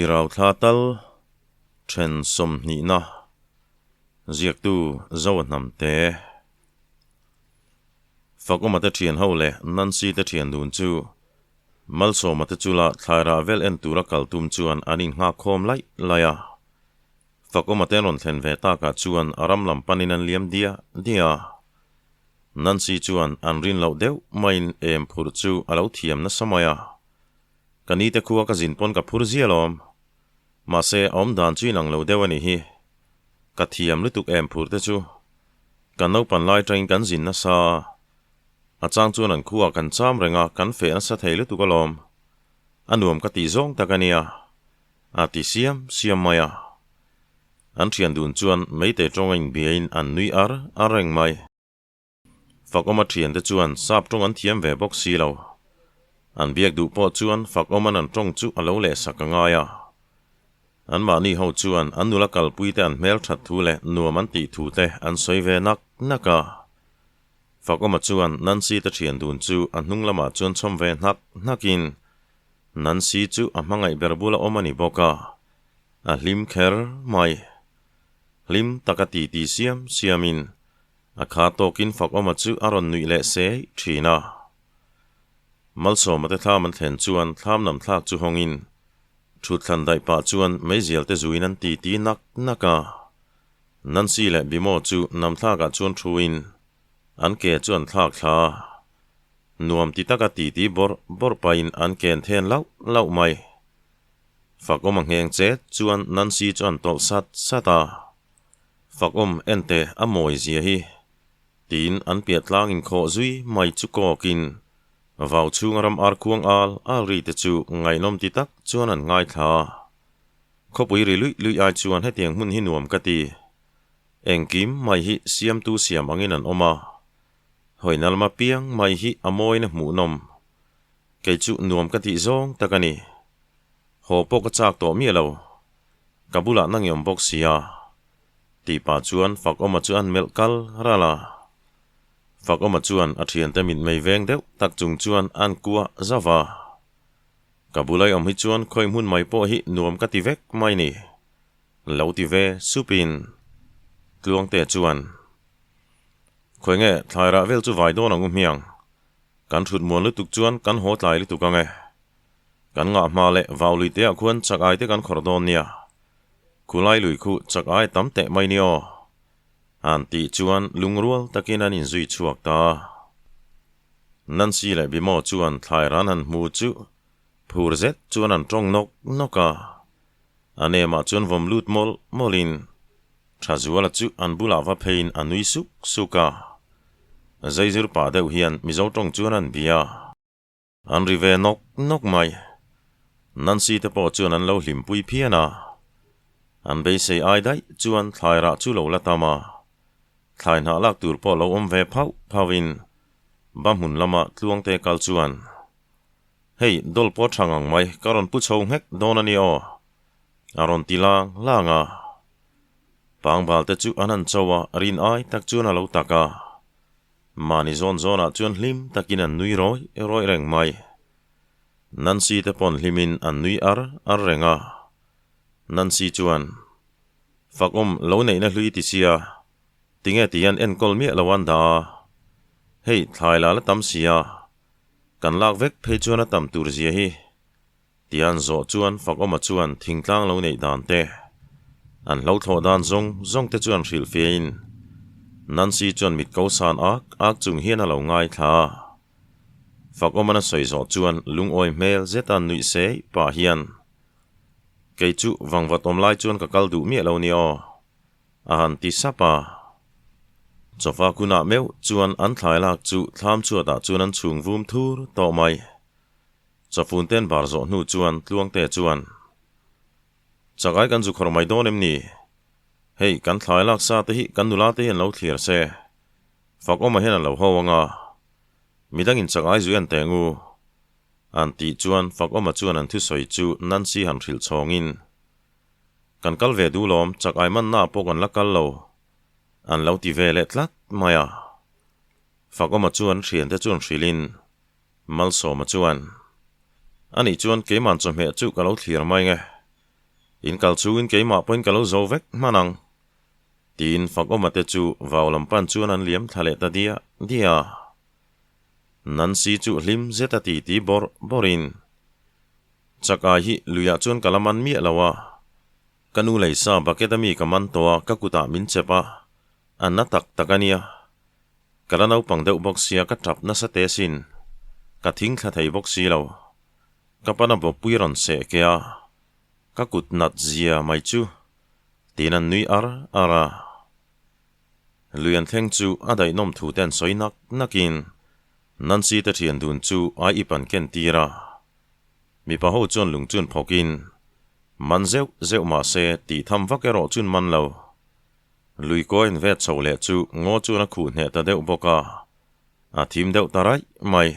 irau thlatal then som ni na ziak tu zo nam te fakomate thian ho le nansi te thian dun chu malso mate chula thaira vel en tura kaltum chuan anin nga khom lai laya fakomate ron thlen ve ta ka chuan aram lam panin an liam dia nansi chuan anrin lo deuh main em phur chu alo thiam na samaya kani te khuwa ka zin pon ka phur zialom ma se om dan chi nang lo deuh ani hi ka thiam lutuk em phur te chu kan no pan lai train kan zin na sa achang chuan an khuwa kan cham renga kan fe na sa thei lutuk alom anuam ka ti zong takania ati siam maya an thian dun chuan meite tongin biain an nui areng mai fakoma thian te chuan sap tong an thiam ve bok si lo an biak du po chuan fakoman an tong chu alo le sakanga ya an ma ni ho chuan an nula kal puite an mel that thu le nuam an ti thu te an soi ve naka fakoma chuan nansi te thian dun chu an hnung lama chuan chom ve nakin nansi chu a hmangai berbula omani boka a hlim kher mai hlim takati ti siamin a kha tokin fakoma chu aron nui le se thina malso mate thlam an thlen chuan thlam nam thlak chu hongin thu thlan dai pa chuan meizial te zuin an ti naka nansi le bimo chu nam thlaka chuan thuin an ke chuan thlak thla nuam ti takati ti bor pain an ken then lau mai fakom heng che chuan nansi chuan tol sata fakom ente amoi zia hi tin an piat lang in kho zui mai chu kokin vào chung ram ar kuang al ri te chu ngai nom ti tak chuan an ngai thla khopui ri lui ai chuan he tiang mun hi nuam ka ti engkim mai hi siam tu siam angin an oma hoinal ma piang mai hi amoi na mu nom ke chu nuam ka ti zong takani ho po ka chak to mi lo kabula nang yom bok sia ti pa chuan fak oma chuan melkal rala fakoma chuan a thian te min mei veng deuh tak chung chuan an kuwa zawa kabulai om hi chuan khoi mun mai po hi nuam ka ti vek mai ni lo ti ve supin tluang te chuan khoi nge thaira vel chu vai don angum hiang kan thut mon lu tuk chuan kan hot lai lu tuk ange kan nga ma le vauli te a khuan chak ai te kan khordon nia khulai lui khu chak ai tam te mai ni o an ti chuan lungrual takin an in zui chuak ta nansi le bimo chuan thlai ran an mu chu phur zet chuan an tong noka ane ma chuan vom lut molin thazuala chu an bula va phein anui suka zaizur pa deuh hian mizo tong chuan an bia an rive nok mai nansi te po chuan an lo hlim pui phiana an be sei ai dai chuan thlai ra chu lo latama thlai na lak tur po lo om ve phawin bam hun lama tluang te kal chuan hei dol po thangang mai karon pu chho hek don ani o aron tilang langa pangbal te chu anan chowa rin ai tak chuan alo taka mani zona chuan hlim takin an nui roi reng mai nansi te pon hlimin an nui ar renga nansi chuan fakom lo nei na hlui ti sia tinge tian en kol mi lawan da hei thaila la tam sia kan lak vek phe chuan a tam tur zia hi tian zo chuan fakoma chuan thingtlang lo nei dan te an lo tho dan zong te chuan hril fein nansi chuan mit ko san ak chung hian a lo ngai tha fakoma na soi zo chuan lungoi mel zetan nui se pa hian ke chu wangwat om lai chuan ka kal du mi lo ni o a han ti sapa chofa kuna meu chuan an thlai lak chu thlam chuata chuan an chung vum thur to mai chafun ten bar zo hnu chuan tluang te chuan chakai kan chu khor mai don em ni hei kan thlai lak sa te hi kan nula te hian lo thlir se fakoma hian lo howanga midangin chakai zu an tengu an ti chuan fakoma chuan an thu soi chu nansi han thril chhongin kan kal ve du lom chakai man na po kan lakal lo an lo ti ve le tlat maya fakoma chuan thian te chuan thrilin malso ma chuan ani chuan ke man chom he chu ka lo thlir mai nge in kal chu in keima point kalo zo vek manang tin fak o mate chu vào lam pan chuan an liam thale ta dia nan si chu lim zeta ti borin chaka hi luya chuan kalaman mi lawa kanu leisa baketami kaman towa kakuta min chepa anna takania kalanau pangdeu boxia ka trap na sa tesin ka thing tha thei boxi lo kapana bo puiron se kea kakut nat zia mai chu tinan nui ara luyan theng chu adai nom thu ten soinak nakin nansi ta thian dun chu ai ipan ken tira mi pa ho chon lung chun phokin manzeu ma se ti tham vakero chun man lo lui koin vet chole chu ngo chu na khu ne ta deu boka a thim deu tarai mai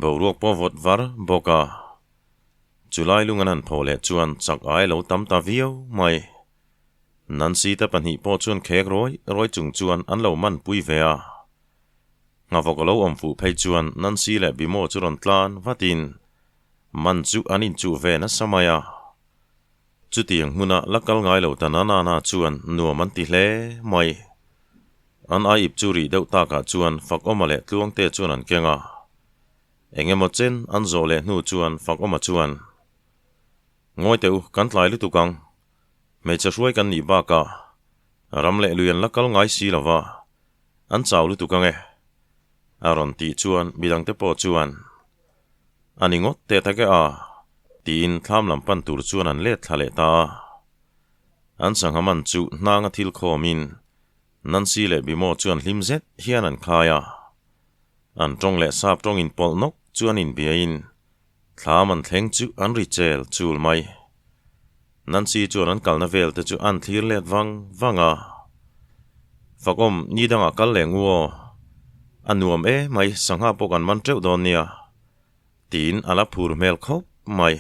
bo ruok po vot var boka July lunganan phole chuan chak ai lo tam ta viau mai Nancy ta pan hi po chuan khek roi chung chuan an lo man pui ve a nga vok lo om fu phei chuan Nancy le bimo churon tlan vatin man chu anin chu ve na samaya chu tiang huna lakal ngai lo ta na chuan nuwa man ti hle mai an ai ip churi deuh ta ka chuan fak omale tluang te chuan an kenga engemaw chen an zo le hnu chuan fak oma chuan ngoi teu kan tlai lu tukang mei cha hruai kan ni ba ka ram le luyan lakal ngai si lawa an chaw lu tukang aron ti chuan bidang te po chuan aningot te take a tin tham lam pan tur chuan an le thale ta an sanghaman chu nanga thil khomin Nancy le bimo chuan hlimzet hian an khaya an tong le sap tong in pol nok chuan in biain thlaman thleng chu an ri chel chul mai Nancy chuan an kalna vel te chu an thlir let wanga fakom ni danga kal lenguo anuam mai sangha pokan man treu don nia tin ala phur mel khop mai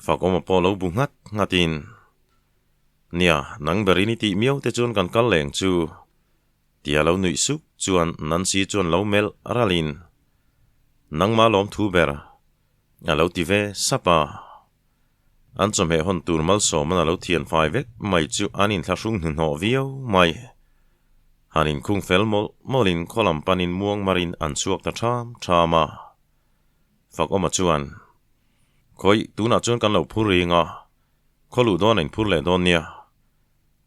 fakom polo bungat ngatin nia nang berini ti miau te chuan kan kal leng chu tia lo nui suk chuan Nancy chuan lo mel aralin nang ma lom thu ber alo ti ve sapa an chom he hon tur mal so man alo thian fai vek mai chu anin thlashung hun ho viau mai hanin khung fel molin kholam panin muang marin an chuak ta thama fak oma chuan khoi tuna chuan kan lo phuringa kholu don in phur le don nia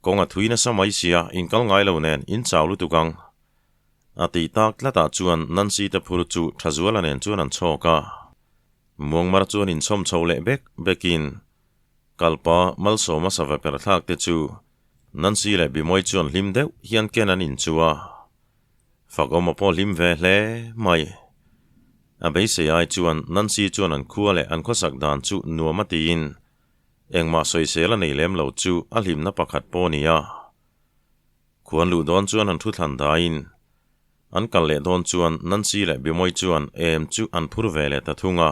konga thuina samai sia in kal ngai lo nen in chawlu tukang ati tak lata chuan Nancy ta phur chu thazuala nen chuan an choka muang mar chuan in chom chole bekin kalpa malso masava per thak te chu Nancy le bimoi chuan hlim deuh hian ken an in chuwa fakoma po hlim ve hle mai abei se ai chuan Nancy chuan an khua le an khosak dan chu nuama tin engma soisela nei lem lo chu a hlim na pakhat po nia khuan lu don chuan an thu thlan dain an kal le don chuan Nancy le bimoi chuan em chu an phur ve le ta thunga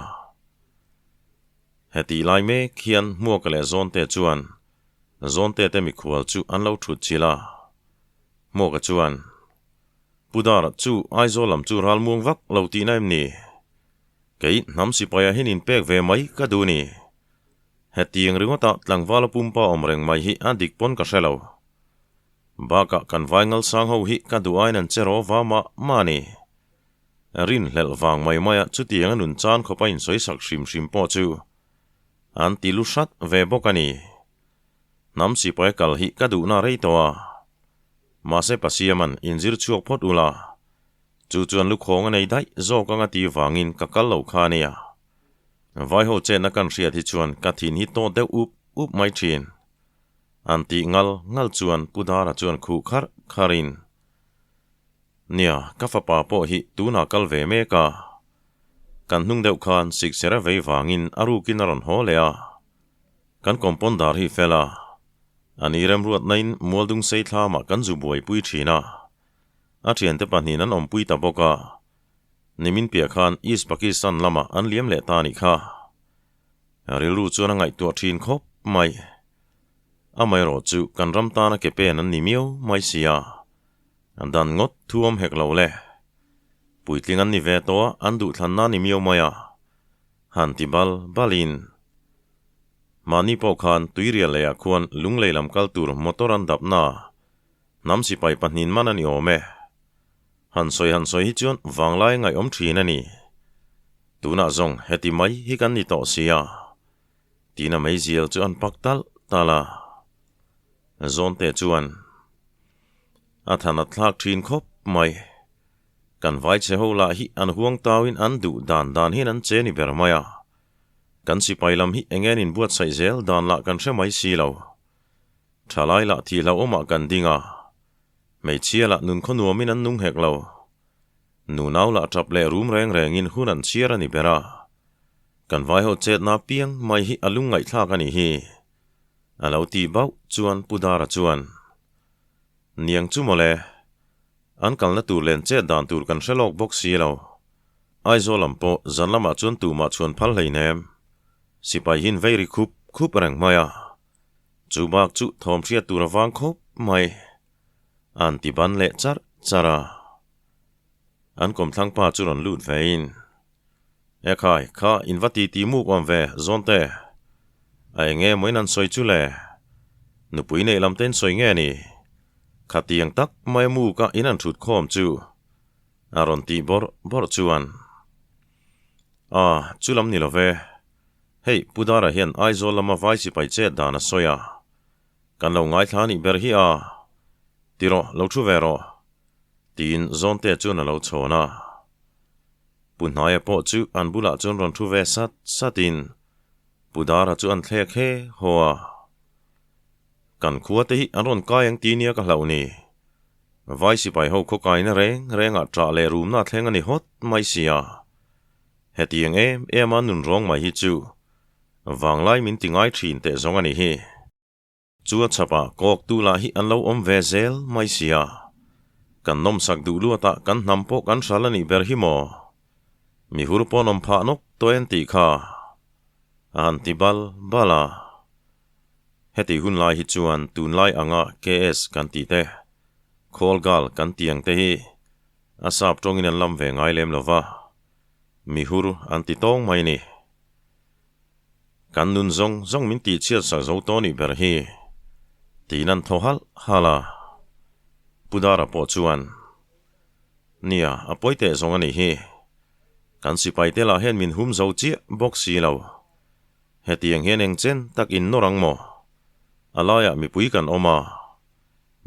heti lai me khian muak le zon te chuan zon te mi khual chu an lo thut chila moka chuan pudara chu aizo lam chu ral muang vak lo ti naim ni kei nam si paya hin in pek ve mai ka du ni hetiang ringota tlangwala pumpa omreng mai hi adik pon ka shelo baka kan vaingal sang ho hi ka du ainan chero wama mani rin hlel wang mai maya chu tiang anun chan khopa in soi sak shim po chu an ti lu shat ve bokani nam si paya kal hi ka du na rei towa ma se pasiaman injir chuak phot ula chu chuan lu khong nei dai zo ka nga ti wangin ka kal lo khania vai ho chen na kan ria thi chuan ka thin hi to deu up mai thin an ti ngal chuan pudara chuan khu kharin nia ka fa pa po hi tu na kal ve me ka kan hnung deuh khan sik sera vei wangin aru kinaron ho lea kan kompondar hi fela ani rem ruat nain mualdung sei thlama kan zu buai pui thina a thian te pahnin an om pui ta boka nimin pia khan East Pakistan lama an liam le ta ni kha rilu chuan ngai tu thin khop mai amai ro chu kan ram ta na ke pen an ni miau mai sia an dan ngot thuam hek lo le puitling an ni ve to an du thlan na ni miau maya han ti balin mani po khan tuiria leya khuan lunglei lam kaltur motoran dap na nam si pai panin manani ome han soi hi chuan wanglai ngai om thin ani tuna zong heti mai hi kan ni to sia tina mai ziel chuan paktal tala zon te chuan athana thlak thin khop mai kan vai che ho la hi an huang tawin an du dan hin an che ni ber maya kan si pailam hi engen in buat sai zel dan la kan hre mai si lo thalai la thi lo oma kan dinga mei chia la nun khonu min an nung hek lo nu naw la trap le room reng in hun an chiar ani bera kan vai ho chet na piang mai hi alung ngai thla kan ni hi alo ti bau chuan pudara chuan niang chu mole an kalna tur len che dan tur kan hrelok box si lo ai zo lampo zanlama chuan tu ma chuan phal hlei nem sipai hin veiri khup rang maya chu bak chu thom thria tur awang khop mai an ti ban le chara an kom thlang pa churon lut vein ekhai kha invati ti mu om ve zonte ai nge moinan soi chu le nupui nei lamten soi nge ni khatiang tak mai mu ka inan thut khom chu aron ti bor chuan chulam ni lo ve hei pudara hian aizo lama vai si pai che dana soya kan lo ngai thani ber hi tiro lo thu vero tin zon te chu na lo chona punhaya po chu an bula chon ron thu ve satin pudara chu an thlek he hoa kan khuwa te hi aron kayang tinia ka hlau ni vai si pai ho kho kai na renga tra le room na thleng ani hot mai sia hetiang em an nun rong mai hi chu wanglai min tingai thin te zong ani hi chua chapa kok tu la hi an lo om ve zel mai sia kan nom sak du lu ta kan nampo kan shalani ber hi mo mi hurpo nom pha nok toen ti kha antibal bala heti hun lai hi chuan tun lai anga ks kan ti te khol gal kan tiang te hi asap tongin an lam ve ngai lem lova mi hur anti tong mai ni kan nun zong min ti chiat sa zo to ni ber hi tinan thohal hala pudara po chuan nia apoite zong ani hi kan si pai te la hen min hum zo chi box si lo hetiang hen eng chen tak in norang mo alaya mi pui kan oma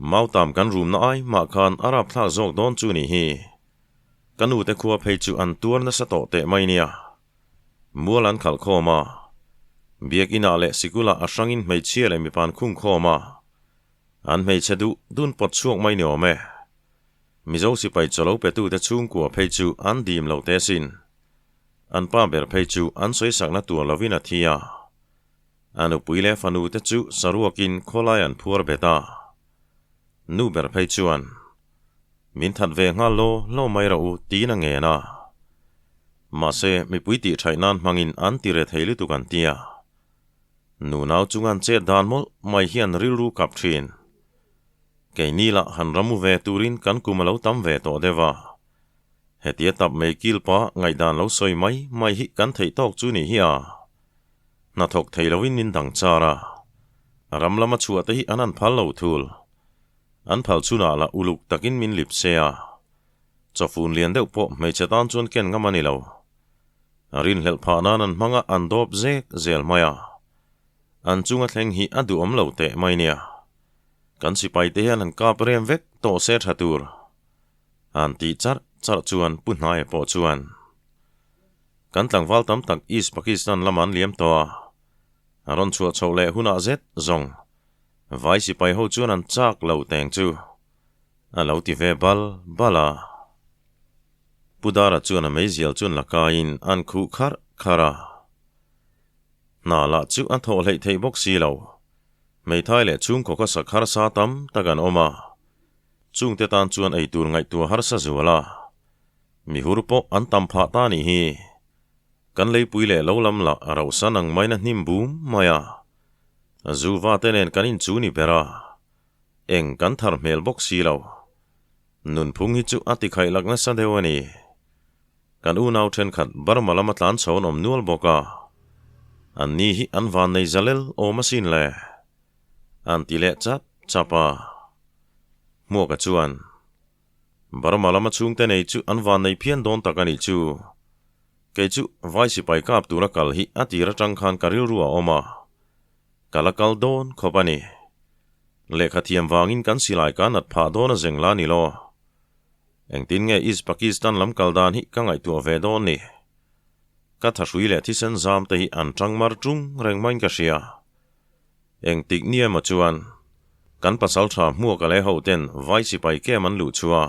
mautam kan room na ai ma khan arab thla zok don chu ni hi kanu te khuwa phei chu an tur na sa to te mai nia mualan khal khoma biak ina le sikula asangin mei chiale mi pan khung khoma an mei chedu dun pot chuak mai ni ome mizo si pai cholo pe tu te chung ko phei chu an dim lo te sin an pa ber phei chu an soi sak na tu lovina thia anu puile fanu te chu saruakin kholai an phur beta nu ber phei chuan min that ve nga lo mai ra u ti na nge na ma se mi pui ti thainan mangin an ti re theilu tu kan tia nu naw chungan che dan mol mai hian rilru kap thin keini la han ramu ve turin kan kumalo tam ve to dewa hetia tap me kilpa ngai dan lo soi mai hi kan thei tok chu ni hi na thok theilovin nin dang chara ramlama chua te hi anan phal lo thul an phal chuna la uluk takin min lip sea chofun lian deuh po mei chetan chuan ken ngamani lo arin hel pha nan an manga an dop zek zel maya an chunga thleng hi adu om lo te mai nia kan si pai te hian an ka prem vek to se thatur an ti char chuan punhai po chuan kan tlangwal tam tak East Pakistan laman liam to aron chua chole huna zet zong vai si pai ho chuan an chak lo teng chu alo ti ve bala pudara chuan a meizial chuan lakain an khu khara na la chu an tho lei thei box si lo mei thai le chung ko ka sakhar sa tam tagan oma chung te tan chuan ei tur ngai tu har sa zuala mi hurpo an tam pha ta ni hi kan lei puile lo lam la aro sanang maina hnim bum maya azuwa tenen kanin chu ni pera eng kan thar mel box si lo nun phung hi chu ati khai lakna sa dewani kan u naw then khat barmalama tlan chon om nual boka an ni hi an van nei zalel o masin le an ti le chapa mua ka chuan barmalama chung te nei chu an van nei phian don takani chu ke chu vai sipai kap tura kal hi atira tangkhan karil ruwa oma kalakal don khopani lekha thiam wangin kan silai kan at pha don a zengla ni lo engtin nge is Pakistan lam kaldan hi kangai tu ve don ni ka thrui le thi sen zam te hi an tangmar tung rengmain ka sia engtik nia ma chuan kan pasal tha mua ka le hoten vai sipai ke man lu chua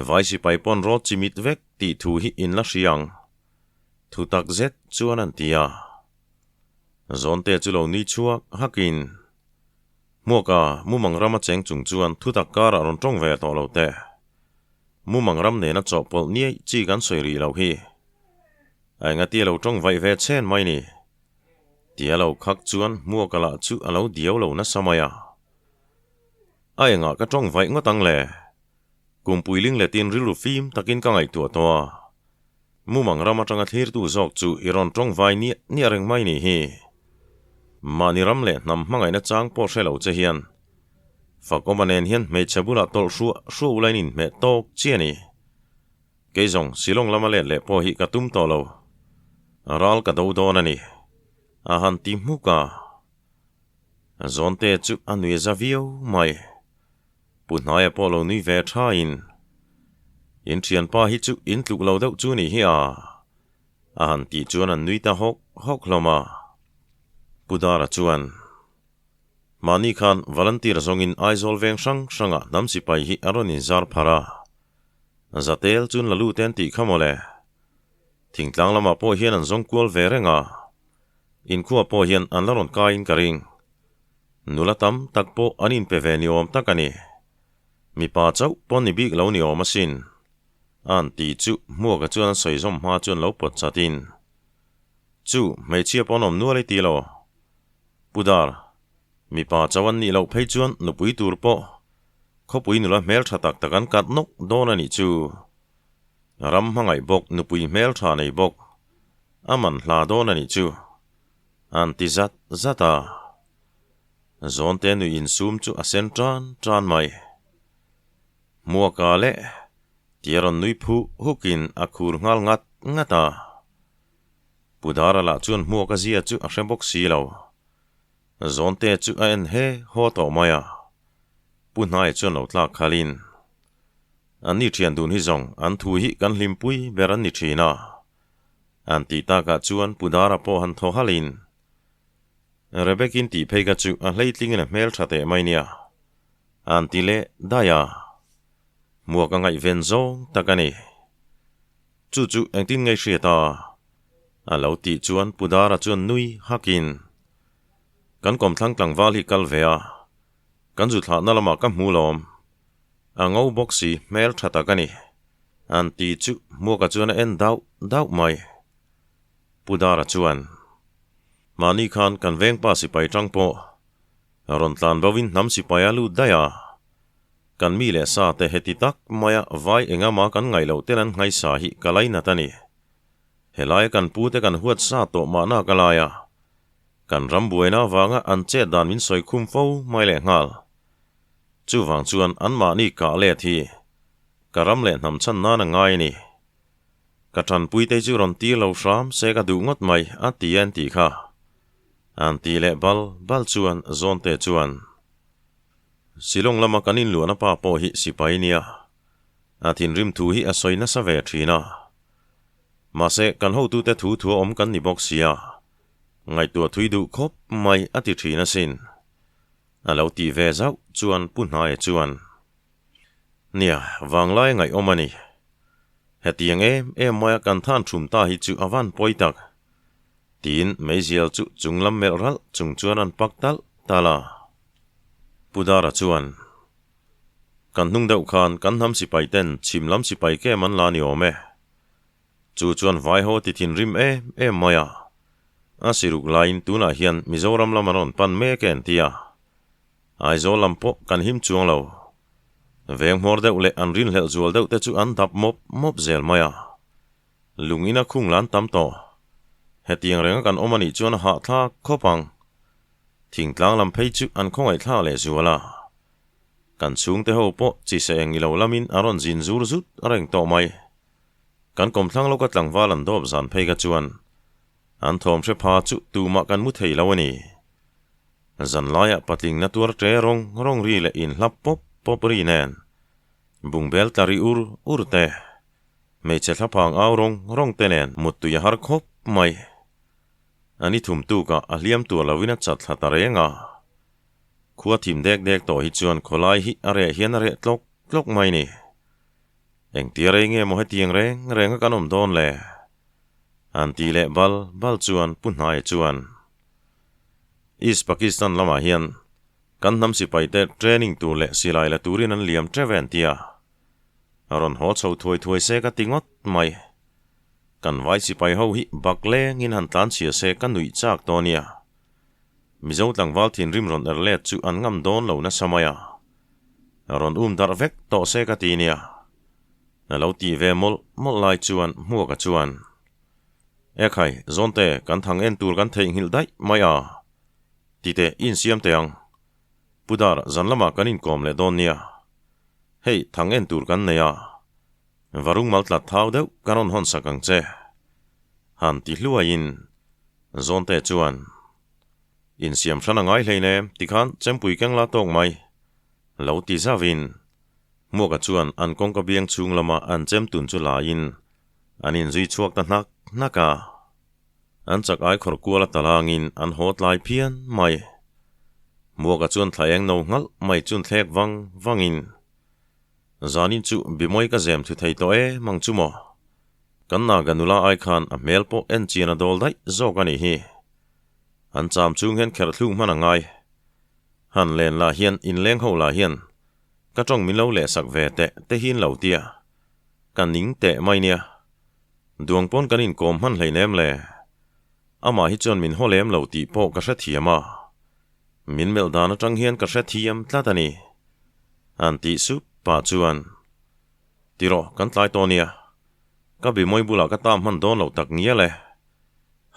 vai sipai pon ro chimit vek ti thu hi in la siang thu tak zet chuan an tia zonte chulo ni chuak hakin muaka mumang rama cheng chung chuan thu tak kar aron tong ve to lo te mumang ram ne na chopol ni chi kan soiri lo hi ai nga ti lo tong vai ve chen mai ni tia lo khak chuan muaka la chu alo diau lo na samaya ai nga ka tong vai ngotang le kumpuiling le tin rilu phim takin ka ngai tu to mumang rama tanga thir tu zok chu iron tong vai ni areng mai ni hi mani ram le nam mangai na chang po shelo che hian fakomanen hian me chabula tol shu ulainin me tok chiani keizong silong lama le po hi ka tum to lo ral ka do don ani a han ti muka zonte chu anui zavio mai punhaya polo ni ve thain in thian pa hi chu in tluk lo deuh chu ni hi a han ti chuan an nui ta hok hloma pudara chuan mani khan volunteer zongin aizol veng sanga namsi pai hi aronin zar phara zatel chun lalu ten ti khamole thingtlang lama po hian an zong kual ve renga in khuwa po hian an laron kain karing nulatam takpo anin pe ve niom takani mi pa chau pon ni bik lo ni o masin an ti chu mua ka chuan soi zom ma chuan lo pot chatin chu mai chia ponom nu le ti lo pudar mi pa chawan ni lo phei chuan nu pui tur po khopui nula mel tha tak takan kat nok don ani chu ram hangai bok nu pui mel tha nei bok aman hla don ani chu an ti zata zon te nu in sum chu asen tran mai mua ka le tiaron nui phu hukin akhur ngal ngata pudara la chuan mua ka zia chu a hrembok si lo zonte chu en he ho to maya punhai chuan lo tla khalin ani thian dun hi zong an thu hi kan hlimpui beran ni thina an ti ta ka chuan pudara po han tho halin rebekin ti phei ka chu a hleitling na mel thate mai nia an ti le daya mua ka ngai ven zong takani chu engtin ngai hriata a lo ti chuan pudara chuan nui hakin kan kom thlang tlang wal hi kal vea kan zu thla na lama ka hmulom a ngau boxi mel thata kani an ti chu mua ka chuan en dau mai pudara chuan mani khan kan veng pa si pai tangpo ron tlan bawin nam si pai alu daya kan mi le sa te heti tak maya vai enga ma kan ngai lo tenan ngai sa hi kalai na tani helai kan pu te kan huat sa to ma na kalaya kan rambuena wanga an che dan min soi khum fo mai le ngal chu wang chuan an ma ni ka le thi karam le nam chan na na ngai ni ka than pui te chu ron ti lo sham se ka du ngot mai a ti an ti kha an ti le bal chuan zon te chuan silong lama kanin lu na pa po hi sipai nia athin rim thu hi a soina sa ve thina ma se kan ho tu te thu om kan ni box sia ngai tua thui du khop mai ati thina sin alo ti ve zau chuan punhai chuan nia wanglai ngai omani hetiang em moya kan than thum ta hi chu awan poitak tin meizial chu chunglam melral chung chuan an paktal tala pudara chuan kan hnung deuh khan kan ham sipai ten chimlam sipai ke man la ni ome chu chuan vai ho ti thin rim em moya asiruk lain tuna hian mizoram lamaron pan me ken tia aizo lampo kan him chuang lo veng mor deuh le an rin hlel zual deuh te chu an dap mop zel maya lungina khung lan tam to hetiang renga kan omani chuan ha tha khopang thingtlang lam phei chu an khongai thla le zuala kan chung te ho po chi se eng ilo lamin aron zin zur zut reng to mai kan kom thlang lo ka tlang walan dop zan phei ka chuan an thom hre pha chu tu ma kan mu thei lo ani zan laya patling na tur tre rong ri le in hlap pop ri nen bungbel tari ur te mei che thlapang aw rong te nen mut tu ya har khop mai ani thum tu ka a hliam tu lawina chat thatarenga khua thim dek to hi chuan kholai hi are hian are tlok mai ni eng tiare nge mo hetiang reng kanom don le an ti le bal chuan punhai chuan East Pakistan lama hian kan nam sipai te training tu le silai la turin an liam treven tia aron ho chho thoi se ka tingot mai kan vai sipai ho hi bakle ngin han tlan chia se kan nui chak tonia mizo tlang wal thin rim ron erlet chu an ngam don lo na samaya aron dar vek to se ka tinia na lo ti ve mol lai chuan mua ka chuan ekhai zonte kan thang en tur kan theing hil dai maya tite in siam teang pudar zanlama kanin kom le donia hei thang en tur kan neya varung maltla thau deuh karon hon sakang che han ti hlua in zonte chuan in siam thana ngai hleine tikhan chempui keng la tong mai lo ti zawin mua ka chuan an kong ka biang chung lama an chem tun chu la in anin zui chuak ta hnak naka an chak ai khor kuala talangin an hot lai phian mai mua ka chuan thlayang no ngal mai chun thlek wangin zanin chu bimoi ka zem thu thei to e mang chumo kan na ganula ai khan a mel po en china dol dai zo ka ni hi an cham chung hen kher thlung mana ngai han len la hian in leng ho la hian ka tong min lo le sak ve te hin lo tia kan ning te mai nia duang pon kan in kom han hleinem le ama hi chon min holem lo ti po ka hre thiama min mel dan atang hian ka hre thiam tlatani an ti su pa chuan tiro kan tlai tonia ka bi moi bula ka tam han don lo tak nia le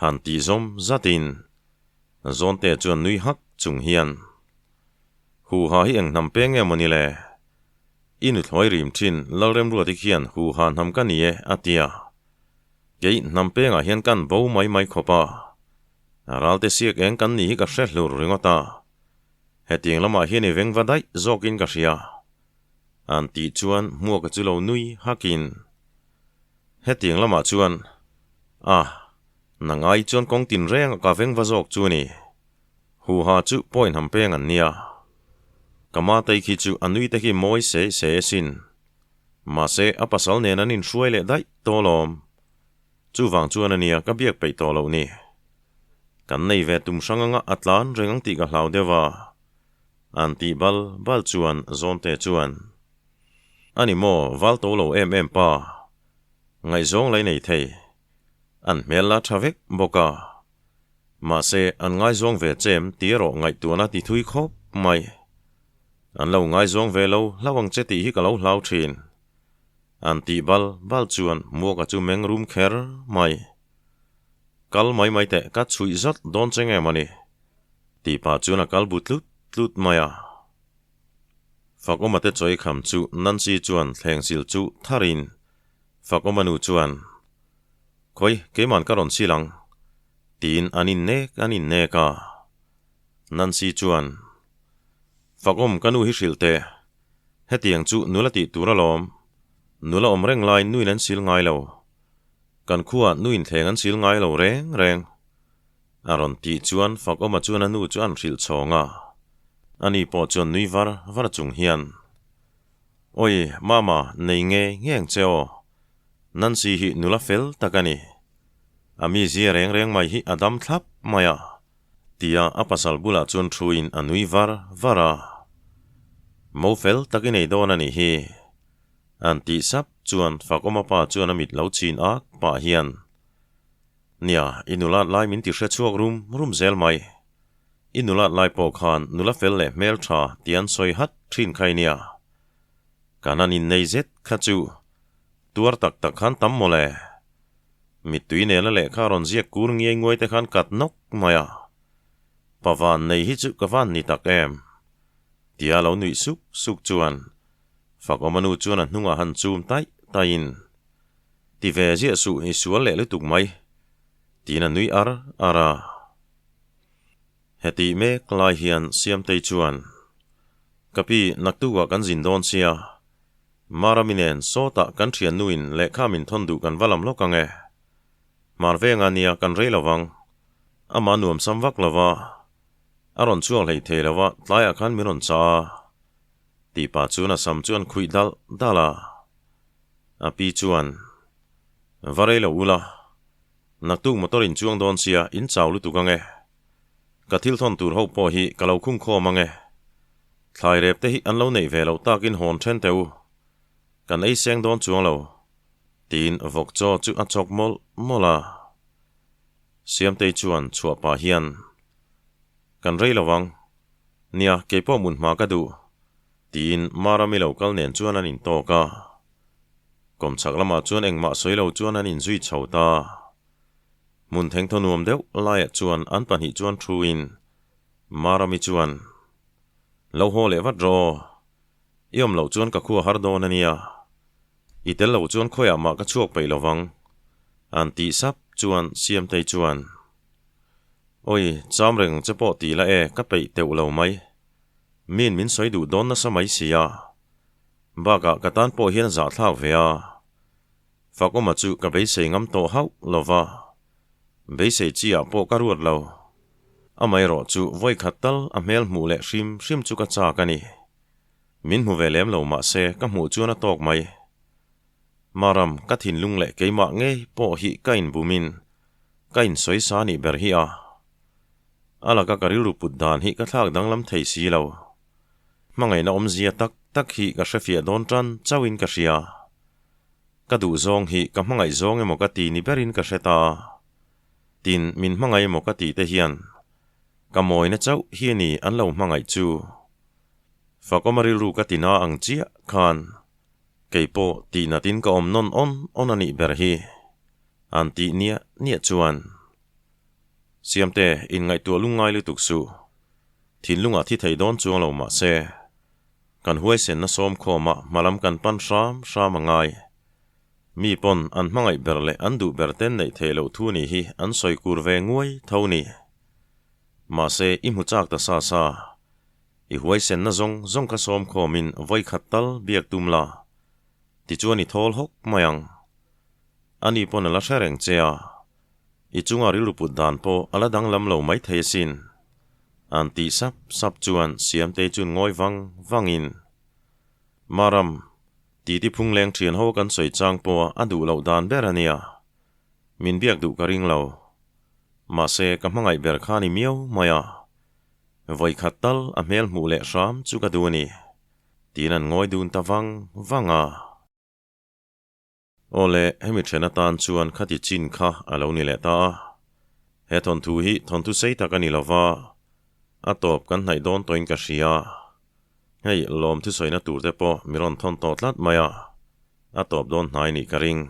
han ti zom zatin zonte chuan nui hak chung hian hu ha hi eng nam pe nge mani le in thloi rim thin lalrem ru ti khian hu han ham ka ni e atia ke nam pe nga hian kan bo mai khopa aralte siek eng kan ni hi ka hre hlur ringota hetiang lama hian eveng vadai zokin ka hria an ti chuan mua ka chulo nui hakin hetiang lama chuan nangai chuan kong tin reng ka veng vazok chu ni hu ha chu point ham peng an nia kama tai khi chu anui te hi moi se sin ma se apasal ne nanin hruai le dai tolom chu wang chuan ania ka biak pe to lo ni kan nei ve tum sanganga atlan rengang ti ka hlau dewa an ti bal chuan zonte chuan ani mo val to lo em pa ngai zong lai nei thei an mela thavek boka ma se an ngai zong ve chem tiro ngai tuana ti thui khop mai an lo ngai zong ve lo lawang che ti hi ka lo hlau thin an ti bal chuan mua ka chu meng room kher mai kal mai te ka chui zat don chenge mani ti pa chuan a kal butlut maya fakomate choi kham chu nansi chuan thlengsil chu tharin fakomanu chuan khoi keman karon silang tin anin ne ka nansi chuan fakom kanu hi hrilte hetiang chu nulati turalom nula omreng lai nuinan sil ngai lo kan khuwa nuin thlengan sil ngai lo reng aron ti chuan fakoma chuan anu chuan hril chonga ani po chuan nui var chung hian oi mama nei ngeng cheo nansi hi nula fel takani ami zia reng mai hi adam thlap maya tia apasal bula chuan thuin anui vara mo fel takinei don ani hi anti sap chuan fakoma pa chuan amit lo chin ak pa hian nia inulat lai min ti hre chuak rum zel mai inulat lai po khan nula fel le mel tha tian soi hat thin khai nia kananin nei zet khachu tuar tak khan tam mole mi tui ne la le kha ron zia kur ngiai ngoi te khan kat nok maya pawan nei hi chu ka van ni tak em tia lo nui suk chuan fakomanu chuan an hnunga han chum tain ti ve zia su hi sual le lutuk mai tina nui ara heti me klai hian siam tei chuan kapi naktuwa kan zin don sia maraminen sota kan thian nuin le khamin thondu kan valam lokange marvenga nia kan reilawang ama nuam samwak lawa aron chual hei thelawa tlaya khan miron cha ti pa chuna sam chuan khui dala api chuan varelo ula naktuk motorin chuang don sia in chawlu tukange kathil thon tur ho po hi kalau khung kho mange thlai rep te hi an lo nei velo takin hon then teu kan ei seng don chuang lo tin vok cho chu a chok mola siam te chuan chua pa hian kan rei lawang nia ke po mun ma ka du tin marami lo kal nen chuan an in to ka kom chak lama chuan engma soilo chuan an in zui chhota mun theng thonuam deuh lai chuan an pan hi chuan thuin marami chuan lo ho le wat ro iom lo chuan ka khua har don ania itel lo chuan khoya ma ka chuak pe lawang an ti sap chuan siam tei chuan oi cham reng chepo ti la e ka pe teu lo mai min soi du don na samai sia baga katan po hian za thak vea fakoma chu ka be se ngam to hau lova be se chia po ka ruat lo amai ro chu voi khatal a mel mu le hrim chu ka cha kani min mu velem lo ma se ka mu chu na tok mai maram ka thin lung le keima nge po hi kain bumin kain soi sa ni ber hi a ala ka kariru puddan hi ka thak danglam thei si lo mangai na omzia tak hi ka shefia don tran chawin ka ria ka du zong hi ka mangai zong emo ka ti ni berin ka hreta tin min mangai emo ka ti te hian ka moi na chau hi ni an lo mangai chu fakomari ru ka tina ang chia khan keipo ti na tin ka om non on ani ber hi an ti nia chuan siamte in ngai tu lungai lu tuksu thin lunga thi thei don chuang lo ma se kan huai sen na som khoma malam kan pan sham angai mi pon an mangai berle an du berten nei thelo thu ni hi an soi kur ve nguai thoni ma se im hu chak ta sa i huai sen na zong ka som khomin voi khatal biak tumla ti chuani thol hok mayang ani pon la shareng chea i chunga rilu puddan po ala danglam lo mai thesin an ti sap chuan siam te chun ngoi wangin maram ti phung leng thian ho kan soi chang po adu lo dan berania min biak du ka ring lo ma se ka mangai ber khani miau maya voi khatal a mel mu le ram chu ka du ni tinan ngoi dun ta wanga ole hemi thena tan chuan khati chin kha alo ni le ta he thon thu sei ta ka ni lova atop kan nai don toin ka ria hei lom thu soina tur te po miron thon to tlat maya atop don nai ni ka ring